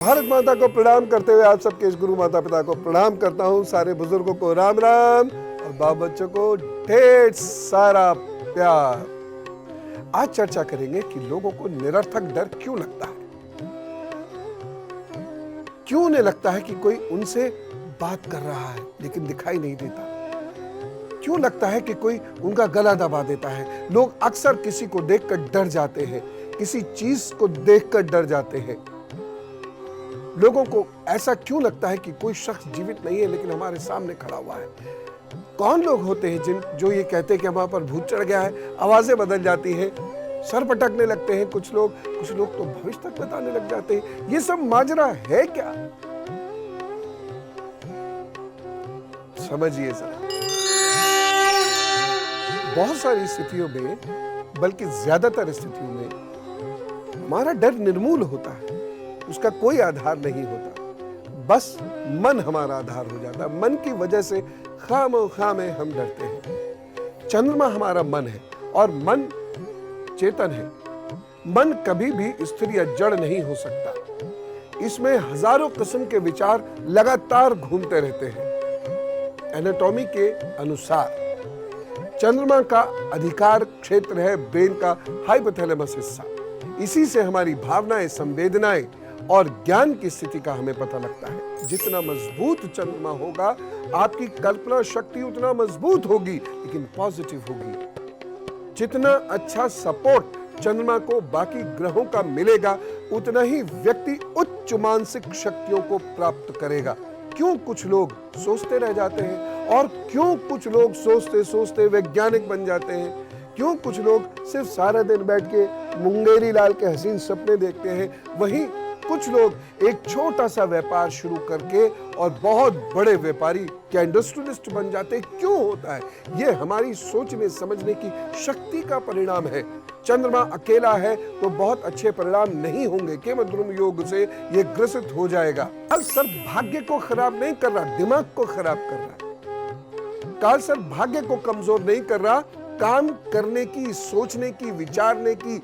भारत माता को प्रणाम करते हुए आप सबके इस गुरु माता पिता को प्रणाम करता हूँ। सारे बुजुर्गों को राम राम और बाल बच्चों को ढेर सारा प्यार। आज चर्चा करेंगे कि लोगों को निरर्थक डर क्यों लगता है। क्यों नहीं लगता है कि कोई उनसे बात कर रहा है लेकिन दिखाई नहीं देता। क्यों लगता है कि कोई उनका गला दबा देता है। लोग अक्सर किसी को देखकर डर जाते हैं, किसी चीज को देखकर डर जाते हैं। लोगों को ऐसा क्यों लगता है कि कोई शख्स जीवित नहीं है लेकिन हमारे सामने खड़ा हुआ है। कौन लोग होते हैं जो ये कहते हैं कि हमारे पर भूत चढ़ गया है। आवाजें बदल जाती हैं, सर पटकने लगते हैं कुछ लोग तो भविष्य तक बताने लग जाते हैं। ये सब माजरा है क्या, समझिए जरा। बहुत सारी स्थितियों में, बल्कि ज्यादातर स्थितियों में हमारा डर निर्मूल होता है, उसका कोई आधार नहीं होता। बस मन हमारा आधार हो जाता है। मन की वजह से खामोखा में हम डरते हैं। चंद्रमा हमारा मन है और मन चेतन है। मन कभी भी स्थिर या जड़ नहीं हो सकता। इसमें हजारों किस्म के विचार लगातार घूमते रहते हैं। एनाटॉमी के अनुसार चंद्रमा का अधिकार क्षेत्र है ब्रेन का हाइपोथैलेमस हिस्सा। इसी से हमारी भावनाएं, संवेदनाएं और ज्ञान की स्थिति का हमें पता लगता है। जितना मजबूत चंद्रमा होगा, आपकी कल्पना शक्ति उतना मजबूत होगी, लेकिन पॉजिटिव होगी। जितना अच्छा सपोर्ट चंद्रमा को बाकी ग्रहों का मिलेगा, उतना ही व्यक्ति उच्च मानसिक शक्तियों को प्राप्त करेगा। क्यों कुछ लोग सोचते रह जाते हैं और क्यों कुछ लोग सोचते सोचते वैज्ञानिक बन जाते हैं। क्यों कुछ लोग सिर्फ सारा दिन बैठ के मुंगेरी लाल के हसीन सपने देखते हैं। वहीं कुछ लोग एक छोटा सा व्यापार शुरू करके और बहुत बड़े व्यापारी क्या इंडस्ट्रियलिस्ट बन जाते हैं। क्यों होता है? ये हमारी सोचने समझने की शक्ति का परिणाम है। चंद्रमा अकेला है तो बहुत अच्छे परिणाम नहीं होंगे। केमद्रुम योग से ये ग्रसित हो जाएगा। काल सर्प भाग्य को खराब नहीं कर रहा, दिमाग को खराब कर रहा है। काल सर्प भाग्य को कमजोर नहीं कर रहा, काम करने की, सोचने की, विचारने की,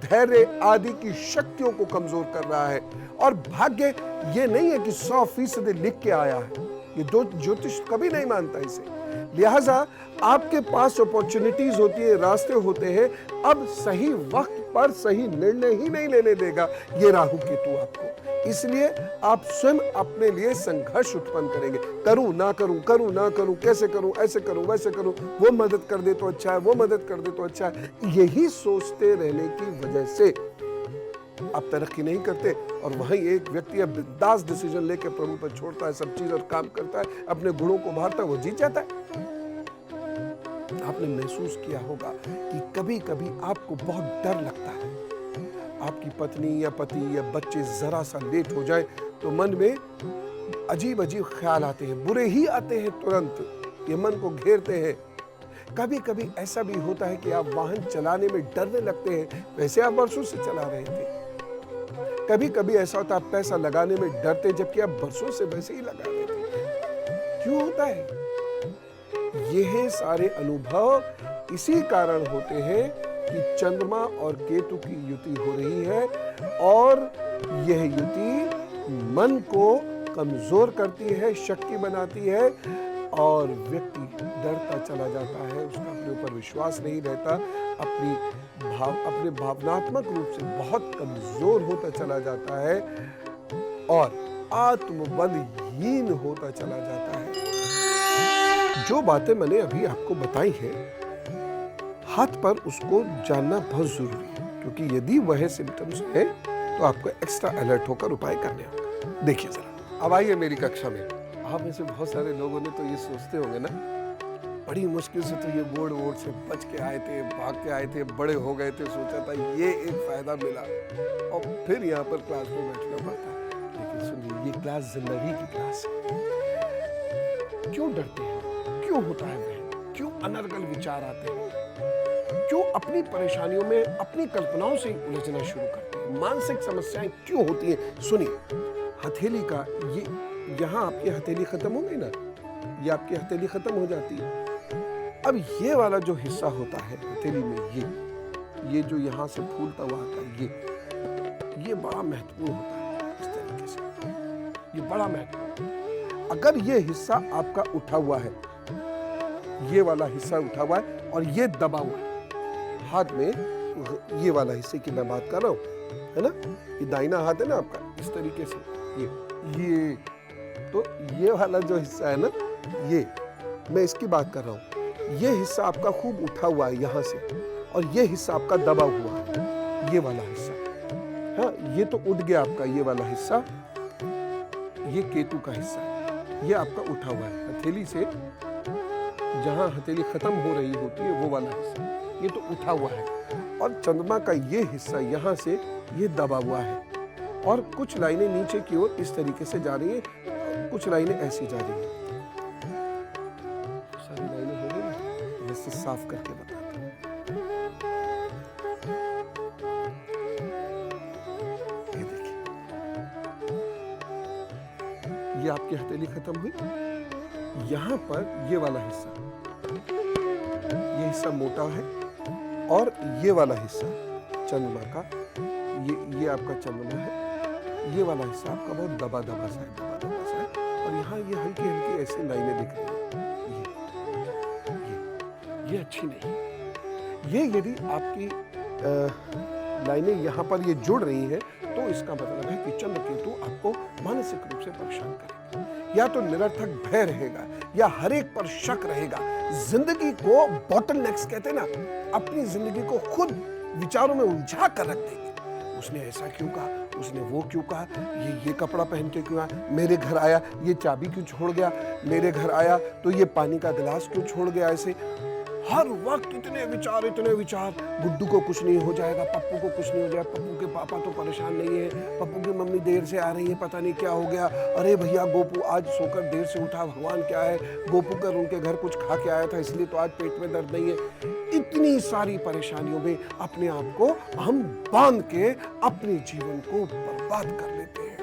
धैर्य आदि की शक्तियों को कमजोर कर रहा है। और भाग्य ये नहीं है कि 100% लिख के आया है। ये दो ज्योतिष कभी नहीं मानता इसे। लिहाजा आपके पास अपॉर्चुनिटीज होती है, रास्ते होते हैं। अब सही वक्त पर सही निर्णय ही नहीं लेने देगा ये राहु केतु आपको। इसलिए आप स्वयं अपने लिए संघर्ष उत्पन्न करेंगे। करूं ना करूं, करूं ना करूं, कैसे करूं, ऐसे करूं, वैसे करूं, वो मदद कर दे तो अच्छा है, वो मदद कर दे तो अच्छा है। यही सोचते रहने की वजह से आप तरक्की नहीं करते। और वहीं एक व्यक्ति अब बिंदास डिसीजन लेके प्रभु पर छोड़ता है सब चीज और काम करता है, अपने गुणों को बांटता है, वो जीत जाता है। आपने महसूस किया होगा कि कभी कभी आपको बहुत डर लगता है। आपकी पत्नी या पति या बच्चे जरा सा लेट हो जाए तो मन में अजीब अजीब ख्याल आते हैं, बुरे ही आते हैं तुरंत। ये मन को घेरते हैं। कभी कभी ऐसा भी होता है कि आप वाहन चलाने में डरने लगते हैं, वैसे आप वर्षों से चला रहे थे। कभी कभी ऐसा होता है आप पैसा लगाने में डरते जबकि आप बरसों से वैसे ही लगा रहे थे। क्यों होता है? यह सारे अनुभव इसी कारण होते हैं कि चंद्रमा और केतु की युति हो रही है और यह युति मन को कमजोर करती है, शक्ति बनाती है और व्यक्ति डरता चला जाता है। उसका अपने ऊपर विश्वास नहीं रहता, अपने भावनात्मक रूप से बहुत कमजोर होता चला जाता है और आत्मबलहीन होता चला जाता है। जो बातें मैंने अभी आपको बताई हैं, हाथ पर उसको जानना बहुत जरूरी है, क्योंकि यदि वह सिम्टम्स हैं तो आपको एक्स्ट्रा अलर्ट होकर उपाय करने होंगे। देखिए जरा, अब आइए मेरी कक्षा में। आप में से बहुत सारे लोगों ने तो ये सोचते होंगे ना, बड़ी मुश्किल से तो ये बोर्ड से बच के आए थे, भाग के आए थे, बड़े हो गए थे, सोचा था ये एक फायदा मिला और फिर यहाँ पर क्लास में बैठना पड़ता। लेकिन सुनिए, ये क्लास जिंदगी की क्लास है। क्यों डरते हैं? क्यों होता है वह? क्यों अनर्गल विचार आते हैं? क्यों अपनी परेशानियों में अपनी कल्पनाओं से उलझना शुरू करते हैं? मानसिक समस्याएं क्यों होती हैं? सुनिए, हथेली का ये, यहाँ आपकी हथेली खत्म हो गई ना, ये आपकी हथेली खत्म हो जाती है। अब ये वाला जो हिस्सा होता है हथेली में, ये जो यहाँ से फूलता हुआ आता है, ये बड़ा महत्वपूर्ण होता है। इस तरीके से बड़ा महत्व। अगर ये हिस्सा आपका उठा हुआ है, ये वाला हिस्सा उठा हुआ है और ये दबा हुआ है हाथ में, ये वाला हिस्से की मैं बात कर रहा हूं, है ना, ये दाहिना हाथ है ना आपका, इस तरीके से ये तो ये वाला जो हिस्सा है ना, ये मैं इसकी बात कर रहा हूं, ये हिस्सा आपका खूब उठा हुआ है यहां से, और ये हिस्सा आपका दबा हुआ है, ये वाला हिस्सा। हाँ, ये तो उठ गया आपका, ये वाला हिस्सा, ये केतु का हिस्सा है, ये आपका उठा हुआ है, हथेली से जहां हथेली खत्म हो रही होती है वो वाला हिस्सा, ये तो उठा हुआ है, और चंद्रमा का ये हिस्सा यहाँ से ये दबा हुआ है, और कुछ लाइनें नीचे की ओर इस तरीके से जा रही है, कुछ लाइनें ऐसी जा रही है। सारी लाइनें हो गई ना, वैसे साफ करके बताता हूँ। ये देखिए, ये आपकी हथेली खत्म हुई, यहां पर ये वाला हिस्सा, ये हिस्सा मोटा है, और ये वाला हिस्सा चंद्रमा का, ये आपका चंद्रमा है, ये वाला हिस्सा आपका बहुत दबा दबा सा है, और यहाँ ये हल्की हल्की ऐसी लाइनें दिख रही हैं, ये अच्छी नहीं। ये यदि आपकी लाइनें यहाँ पर ये जुड़ रही हैं, तो इसका मतलब है कि चंद्र केतु आपको मानसिक रूप से परेशान करेगा, या तो निरर्थक भय रहेगा, या हर एक पर शक रहेगा, जिंदगी को बॉटलनेक्स कहते हैं ना, अपनी जिंदगी को खुद विचारों में उलझा कर रख देंगे। उसने ऐसा क्यों कहा, उसने वो क्यों कहा, ये कपड़ा पहन के क्यों आया, मेरे घर आया ये चाबी क्यों छोड़ गया, मेरे घर आया तो ये पानी का गिलास क्यों छोड़ गया, ऐसे हर वक्त इतने विचार। गुड्डू को कुछ नहीं हो जाएगा, पप्पू को कुछ नहीं हो जाएगा, पप्पू के पापा तो परेशान नहीं है, पप्पू की मम्मी देर से आ रही है, पता नहीं क्या हो गया, अरे भैया गोपू आज सोकर देर से उठा, भगवान क्या है, गोपू कर उनके घर कुछ खा के आया था इसलिए तो आज पेट में दर्द नहीं है। इतनी सारी परेशानियों में अपने आप को हम बांध के अपने जीवन को बर्बाद कर लेते हैं।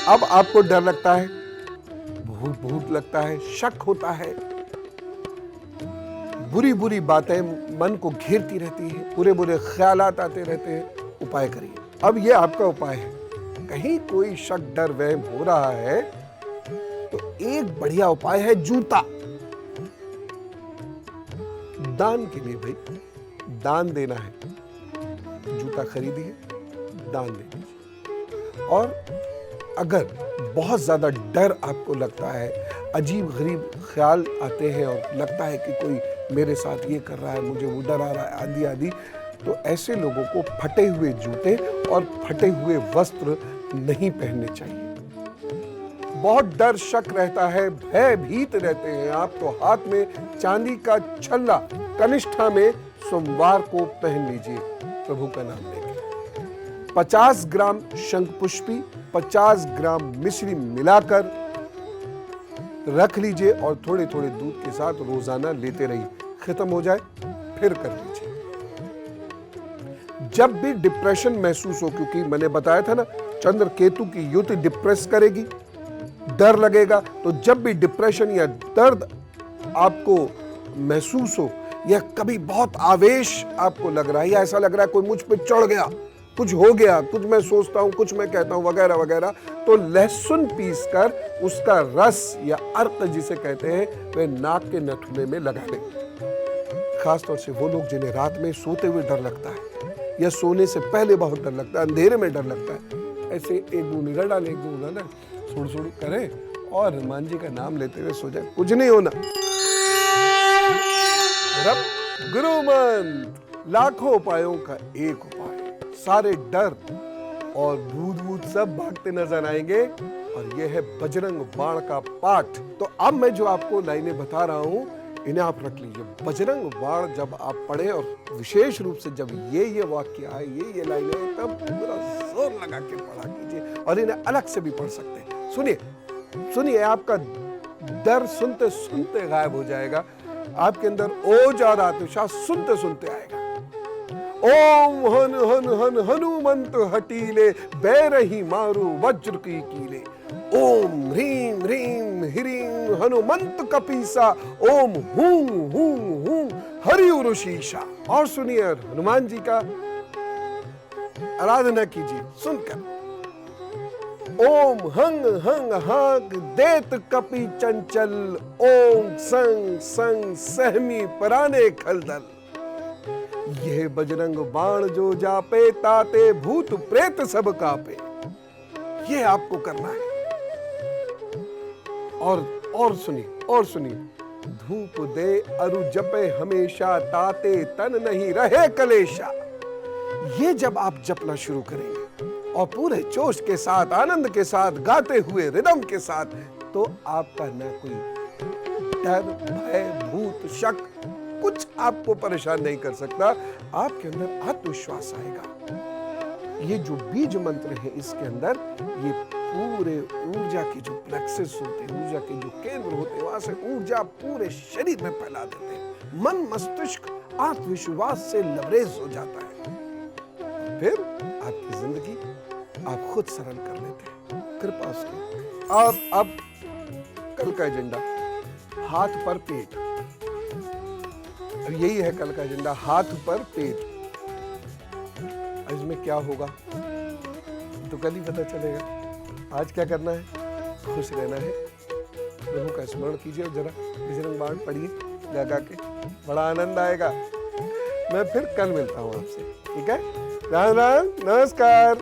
अब आपको डर लगता है, भूत लगता है, शक होता है, बुरी बातें मन को घेरती रहती है, बुरे ख्यालात आते रहते हैं, उपाय करिए। अब ये आपका उपाय है। कहीं कोई शक डर वहम हो रहा है तो एक बढ़िया उपाय है जूता। दान के लिए भाई, दान देना है, जूता खरीदिए, दान दे दीजिए। और अगर बहुत ज्यादा डर आपको लगता है, अजीब गरीब ख्याल आते हैं और लगता है कि कोई मेरे साथ ये कर रहा है, मुझे वो डरा रहा है आदि, तो ऐसे लोगों को फटे हुए जूते और फटे हुए वस्त्र नहीं पहनने चाहिए। बहुत डर शक रहता है, भयभीत रहते हैं आप, तो हाथ में चांदी का छल्ला कनिष्ठा में सोमवार को पहन लीजिए, प्रभु का नाम लेके। 50 ग्राम शंखपुष्पी, 50 ग्राम मिश्री मिलाकर रख लीजिए और थोड़े थोड़े दूध के साथ रोजाना लेते रहिए। खत्म हो जाए फिर कर लीजिए। जब भी डिप्रेशन महसूस हो, क्योंकि मैंने बताया था ना, चंद्र केतु की युति डिप्रेस करेगी, डर लगेगा, तो जब भी डिप्रेशन या दर्द आपको महसूस हो, या कभी बहुत आवेश आपको लग रहा है, या ऐसा लग रहा है कोई मुझ पे चढ़ गया, कुछ हो गया, कुछ मैं सोचता हूं, कुछ मैं कहता हूं, वगैरह वगैरह, तो लहसुन पीसकर उसका रस या अर्क जिसे कहते हैं, वह नाक के नथुने में लगा लें। खासतौर से वो लोग जिन्हें रात में सोते हुए डर लगता है, या सोने से पहले बहुत डर लगता है, अंधेरे में डर लगता है, ऐसे एक बूंद निगल डालें, एक बूंद डालें, सुड़ करें और हनुमान जी का नाम लेते हुए सो जाए, कुछ नहीं होना। गुरु मंत्र, लाखों उपायों का एक उपाय, सारे डर और भूत सब भागते नजर आएंगे, और यह है बजरंग बाण का पाठ। तो अब मैं जो आपको लाइनें बता रहा हूं, इन्हें आप रख लीजिए। बजरंग बाण जब आप पढ़े, और विशेष रूप से जब ये वाक्य आए, ये लाइनें, तब पूरा जोर लगा के पढ़ा कीजिए, और इन्हें अलग से भी पढ़ सकते हैं। सुनिए, आपका डर सुनते सुनते गायब हो जाएगा, आपके अंदर ओज और आत्मविश्वास सुनते सुनते आएगा। ओम हन हन हन हनुमंत हटीले, बैरही मारू वज्र की कीले। ओम ह्रीम ह्रीम ह्रीम हनुमंत कपीसा, ओम हूं हूं हूं हरिउरुशीषा। और सुनिए, हनुमान जी का आराधना कीजिए सुनकर। ओम हंग हंग हाक देत कपि चंचल, ओम संग संग सहमी पराने खलदल। यह बजरंग बाण जो जापे, ताते भूत प्रेत सब कापे। यह आपको करना है। और सुनिए, धूप दे अरु जपे हमेशा, ताते तन नहीं रहे कलेशा। ये जब आप जपना शुरू करेंगे और पूरे जोश के साथ, आनंद के साथ, गाते हुए रिदम के साथ, तो आपका ना कोई डर, भय, भूत, शक कुछ आपको परेशान नहीं कर सकता। आपके अंदर आत्मविश्वास आएगा। ये जो बीज मंत्र है इसके अंदर, ये पूरे ऊर्जा के जो प्लेक्सेस होते हैं, ऊर्जा के जो केंद्र होते हैं, वहां से ऊर्जा पूरे शरीर में फैला देते हैं। मन मस्तिष्क आत्मविश्वास से लबरेज हो जाता है। फिर आपकी जिंदगी आप खुद सरल कर लेते हैं, कृपा उसकी। अब कल का एजेंडा, हाथ पर पेट। अब यही है कल का एजेंडा, हाथ पर पेट। इसमें क्या होगा तो कल ही पता चलेगा। आज क्या करना है? खुश रहना है, प्रभु का स्मरण कीजिए, जरा बजरंग बाण पढ़िए गा के, बड़ा आनंद आएगा। मैं फिर कल मिलता हूँ आपसे, ठीक है? राम राम, नमस्कार।